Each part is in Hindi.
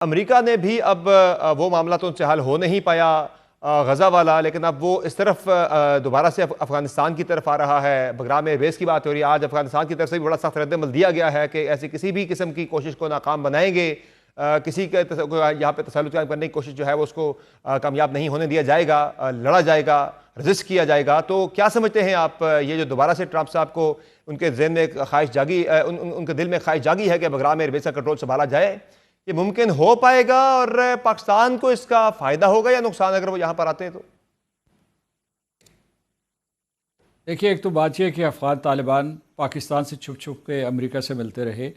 अमेरिका ने भी अब वो मामला तो उनसे हल हो नहीं पाया गज़ा वाला, लेकिन अब वो इस तरफ दोबारा से अफगानिस्तान की तरफ आ रहा है। बगराम एयरबेस की बात हो रही है। आज अफगानिस्तान की तरफ से भी बड़ा सख्त रद्दमल दिया गया है कि ऐसी किसी भी किस्म की कोशिश को नाकाम बनाएंगे, किसी के यहाँ पे तसल्लुत कायम करने की कोशिश जो है वो उसको कामयाब नहीं होने दिया जाएगा, लड़ा जाएगा, रजिस्ट किया जाएगा। तो क्या समझते हैं आप, ये जो दोबारा से ट्रंप साहब को उनके जहन में ख्वाहिश जागी, उनके दिल में ख्वाहिश जागी है कि बगराम एयरबेस का कंट्रोल संभाला जाए, ये मुमकिन हो पाएगा और पाकिस्तान को इसका फायदा होगा या नुकसान अगर वो यहां पर आते हैं तो? देखिए, एक तो बात यह है कि अफगान तालिबान पाकिस्तान से छुप छुप के अमेरिका से मिलते रहे।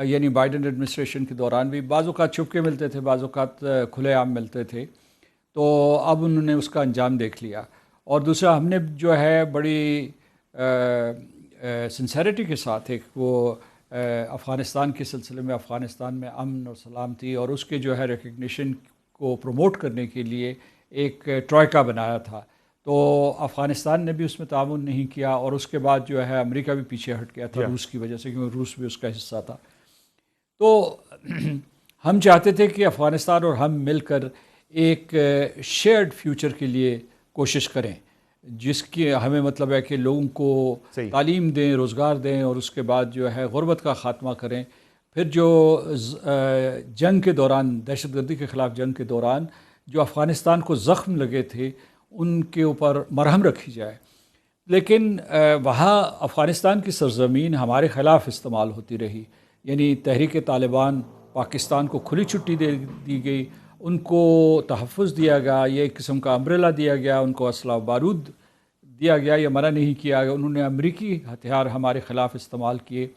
यानी बाइडन एडमिनिस्ट्रेशन के दौरान भी बाज़-औक़ात छुप के मिलते थे, बाज़-औक़ात खुलेआम मिलते थे। तो अब उन्होंने उसका अंजाम देख लिया। और दूसरा, हमने जो है बड़ी सिंसेरिटी के साथ एक वो अफ़गानिस्तान के सिलसिले में, अफ़गानिस्तान में अमन और सलामती और उसके जो है रिकग्निशन को प्रमोट करने के लिए एक ट्रॉयका बनाया था। तो अफ़गानिस्तान ने भी उसमें ताउन नहीं किया और उसके बाद जो है अमेरिका भी पीछे हट गया था रूस की वजह से, क्योंकि रूस भी उसका हिस्सा था। तो हम चाहते थे कि अफ़गानिस्तान और हम मिलकर एक शेयर्ड फ्यूचर के लिए कोशिश करें, जिसकी हमें मतलब है कि लोगों को तालीम दें, रोज़गार दें और उसके बाद जो है गुर्बत का ख़ात्मा करें। फिर जो जंग के दौरान, दहशतगर्दी के ख़िलाफ़ जंग के दौरान जो अफ़गानिस्तान को ज़ख्म लगे थे, उनके ऊपर मरहम रखी जाए। लेकिन वहाँ अफ़गानिस्तान की सरज़मीन हमारे ख़िलाफ़ इस्तेमाल होती रही। यानी तहरीक तालिबान, पाकिस्तान को खुली छुट्टी दे दी गई, उनको तहफ़्फ़ुज़ दिया गया, ये एक किस्म का अम्ब्रेला दिया गया, उनको असला बारूद दिया गया, या मना नहीं किया गया। उन्होंने अमरीकी हथियार हमारे ख़िलाफ़ इस्तेमाल किए।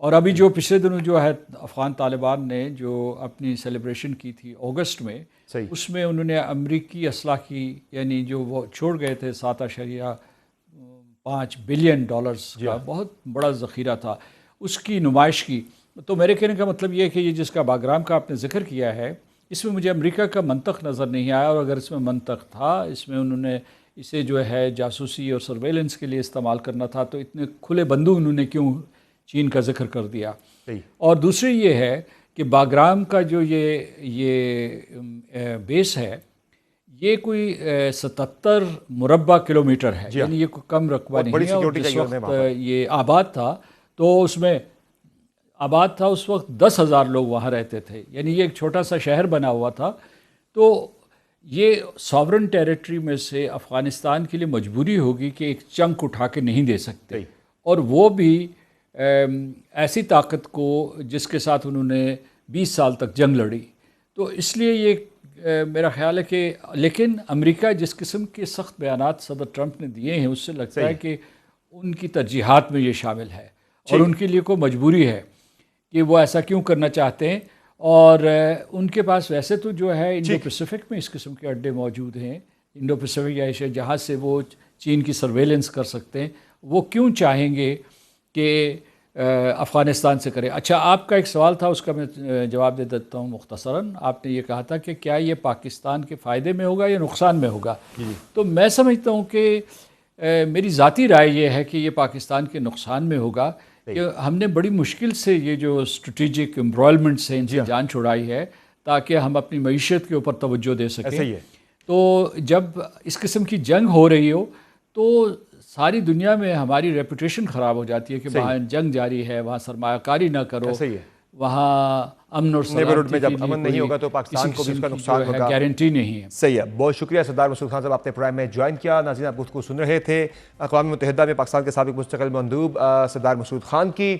और अभी जो पिछले दिनों जो है अफ़गान तालिबान ने जो अपनी सेलिब्रेशन की थी अगस्त में, उसमें उन्होंने अमरीकी असला की, यानी जो वो छोड़ गए थे 7.5 बिलियन डॉलर्स का बहुत बड़ा ज़ख़ीरा था, उसकी नुमाइश की। तो मेरे कहने का मतलब ये है कि ये जिसका बागराम का आपने ज़िक्र किया है, इसमें मुझे अमेरिका का मंतक नज़र नहीं आया। और अगर इसमें मंतक था, इसमें उन्होंने इसे जो है जासूसी और सर्वेलेंस के लिए इस्तेमाल करना था, तो इतने खुले बंदूक उन्होंने क्यों चीन का जिक्र कर दिया। और दूसरी ये है कि बागराम का जो ये बेस है, ये कोई 77 मुरब्बा किलोमीटर है, यानी ये कोई कम रकबा नहीं है। और जिस वक्त ये आबाद था, तो उसमें आबाद था उस वक्त 10,000 लोग वहाँ रहते थे, यानी ये एक छोटा सा शहर बना हुआ था। तो ये सॉवरन टेरिटरी में से अफ़गानिस्तान के लिए मजबूरी होगी कि एक चंक उठा के नहीं दे सकते, और वो भी ऐसी ताकत को जिसके साथ उन्होंने 20 साल तक जंग लड़ी। तो इसलिए ये मेरा ख्याल है कि, लेकिन अमेरिका जिस किस्म के सख्त बयानात सदर ट्रंप ने दिए हैं, उससे लगता है कि उनकी तरजीहात में ये शामिल है और उनके लिए कोई मजबूरी है कि वो ऐसा क्यों करना चाहते हैं। और उनके पास वैसे तो जो है इंडो पैसिफिक में इस किस्म के अड्डे मौजूद हैं, इंडो पैसिफिक या एशिया, जहाँ से वो चीन की सर्वेलेंस कर सकते हैं। वो क्यों चाहेंगे कि अफ़गानिस्तान से करें? अच्छा, आपका एक सवाल था, उसका मैं जवाब दे देता हूँ मुख्तसरन। आपने ये कहा था कि क्या ये पाकिस्तान के फ़ायदे में होगा या नुकसान में होगा। तो मैं समझता हूँ कि मेरी ज़ाती राय ये है कि ये पाकिस्तान के नुकसान में होगा कि हमने बड़ी मुश्किल से ये जो स्ट्रेटेजिक एम्ब्रॉयलमेंट से इनसे जान छुड़ाई है, ताकि हम अपनी मईशत के ऊपर तवज्जो दे सकें। तो जब इस किस्म की जंग हो रही हो, तो सारी दुनिया में हमारी रेपुटेशन ख़राब हो जाती है कि वहाँ जंग जारी है, वहाँ सरमायाकारी ना करो, वहाँ अमन और सलामती में जब अमन नहीं होगा तो पाकिस्तान को भी इसका नुकसान होगा, गारंटी नहीं है। सही है। बहुत शुक्रिया सरदार मसूद खान साहब, आपने प्रोग्राम में ज्वाइन किया। नाज़रीन, आप गुफ्तगू सुन रहे थे अक़वाम मुत्तहिदा में पाकिस्तान के साबिक़ मुस्तक़िल मंदूब सरदार मसूद खान की।